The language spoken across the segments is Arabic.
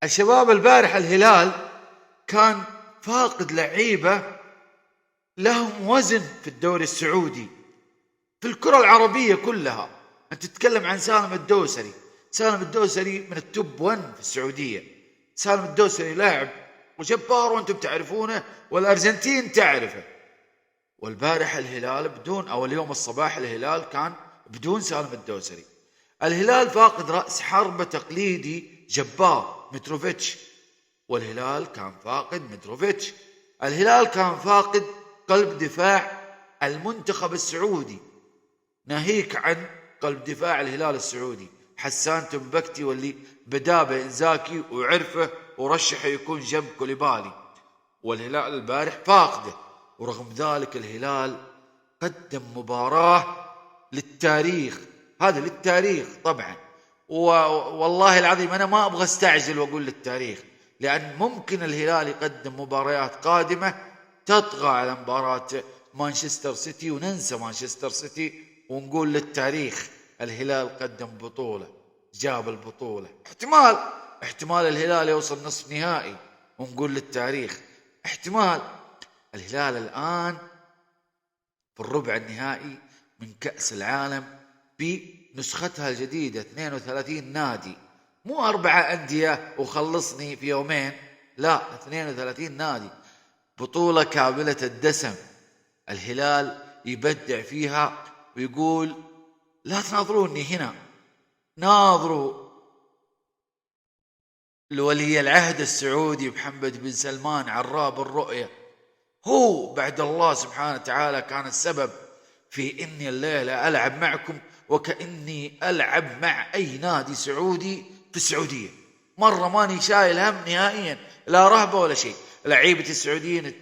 الشباب البارح الهلال كان فاقد لعيبة لهم وزن في الدوري السعودي، في الكرة العربية كلها. أنت تتكلم عن سالم الدوسري. سالم الدوسري من التوب 1 في السعودية. سالم الدوسري لاعب وجبار وأنتم تعرفونه والأرجنتين تعرفه. والبارح الهلال بدون، أو اليوم الصباح الهلال كان بدون سالم الدوسري. الهلال فاقد رأس حربة تقليدي جبار متروفيتش، والهلال كان فاقد متروفيتش. الهلال كان فاقد قلب دفاع المنتخب السعودي، ناهيك عن قلب دفاع الهلال السعودي حسان تنبكتي، واللي بدا بإنزاكي وعرفه ورشحه يكون جنب كوليبالي. والهلال البارح فاقده، ورغم ذلك الهلال قدم مباراة للتاريخ. هذا للتاريخ طبعا، والله العظيم أنا ما أبغى استعجل وأقول للتاريخ، لأن ممكن الهلال يقدم مباريات قادمة تطغى على مباراة مانشستر سيتي، وننسى مانشستر سيتي ونقول للتاريخ الهلال قدم بطولة، جاب البطولة. احتمال الهلال يوصل نصف نهائي ونقول للتاريخ احتمال. الهلال الآن في الربع النهائي من كأس العالم بنسختها الجديدة، 32 نادي، مو 4 أندية وخلصني في يومين، لا 32 نادي، بطولة كاملة الدسم. الهلال يبدع فيها ويقول لا تناظروني هنا، ناظروا لولي العهد السعودي محمد بن سلمان عراب الرؤية. هو بعد الله سبحانه وتعالى كان السبب في إني الليلة ألعب معكم وكأني ألعب مع أي نادي سعودي في السعودية. مرة ماني شايل هم نهائيا، لا رهبة ولا شيء. لعيبة السعوديين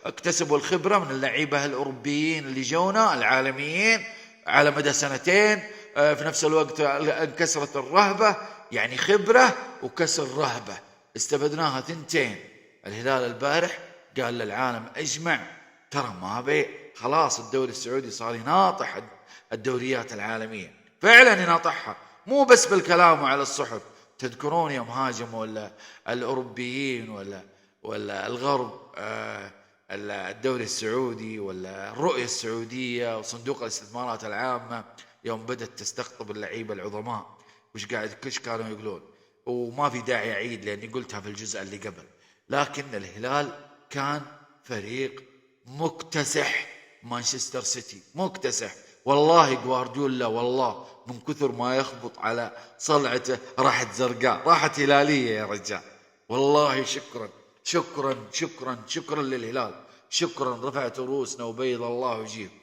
اكتسبوا الخبرة من اللعيبة الأوروبيين اللي جونا العالميين على مدى 2 سنين. في نفس الوقت انكسرت الرهبة، يعني خبرة وكسر رهبة استفدناها 2. الهلال البارح قال للعالم اجمع ترى ما بي خلاص، الدوري السعودي صار يناطح الدوريات العالمية، فعلا يناطحها، مو بس بالكلام وعلى الصحف. تذكرون يوم هاجموا ولا الأوروبيين ولا الغرب الدوري السعودي ولا الرؤية السعودية وصندوق الاستثمارات العامة يوم بدأت تستقطب اللعيبة العظماء، وش كانوا يقولون؟ وما في داعي أعيد لأني قلتها في الجزء اللي قبل. لكن الهلال كان فريق مكتسح مانشستر سيتي، مكتسح والله. جوارديولا والله من كثر ما يخبط على صلعته راحت زرقاء، راحت هلالية يا رجال. والله شكرا للهلال، شكرا، رفعت رؤوسنا وبيض الله وجيهكم.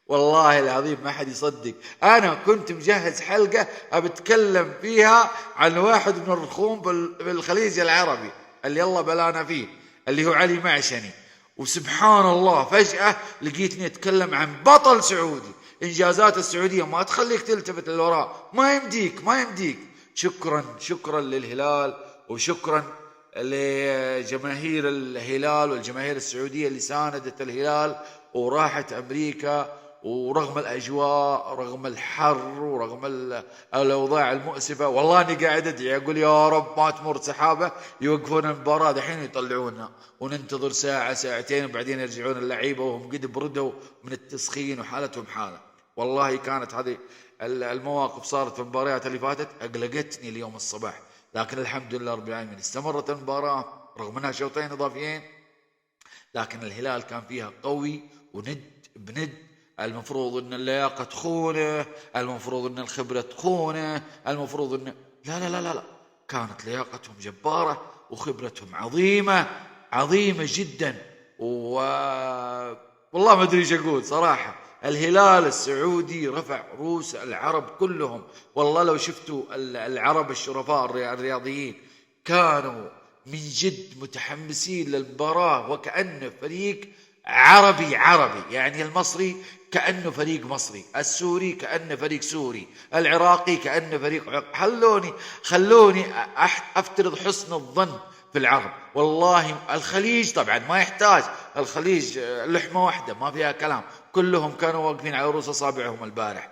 والله العظيم ما حد يصدق، أنا كنت مجهز حلقة أبتكلم فيها عن واحد من الرخوم بالخليج العربي اللي يلا بلانا فيه، اللي هو علي معشني، وسبحان الله فجأة لقيتني أتكلم عن بطل سعودي. إنجازات السعودية ما تخليك تلتفت للوراء، ما يمديك. شكرا للهلال، وشكرا لجماهير الهلال والجماهير السعودية اللي ساندت الهلال وراحت أمريكا، ورغم الأجواء، رغم الحر، ورغم الأوضاع المؤسفة، والله أني قاعد أدعي أقول يا رب ما تمر سحابة يوقفون المباراة دحين يطلعونا وننتظر ساعة 2 وبعدين يرجعون اللعيبة وهم قد بردوا من التسخين وحالتهم حالة. والله كانت هذه المواقف صارت في المباريات اللي فاتت أقلقتني اليوم الصباح، لكن الحمد لله رب العالمين استمرت المباراة رغم أنها شوطين إضافيين، لكن الهلال كان فيها قوي وند بند. المفروض أن اللياقة تخونه، المفروض أن الخبرة تخونه، المفروض أن لا كانت لياقتهم جبارة وخبرتهم عظيمة جدا. والله ما أدري ايش أقول صراحة. الهلال السعودي رفع رؤوس العرب كلهم. والله لو شفتوا العرب الشرفاء الرياضيين كانوا من جد متحمسين للمباراة، وكأنه فريق عربي، يعني المصري كأنه فريق مصري، السوري كأنه فريق سوري، العراقي كأنه فريق خلوني أفترض حسن الظن في العرب. والله الخليج طبعا ما يحتاج، الخليج لحمة واحدة ما فيها كلام، كلهم كانوا واقفين على رؤوس أصابعهم البارح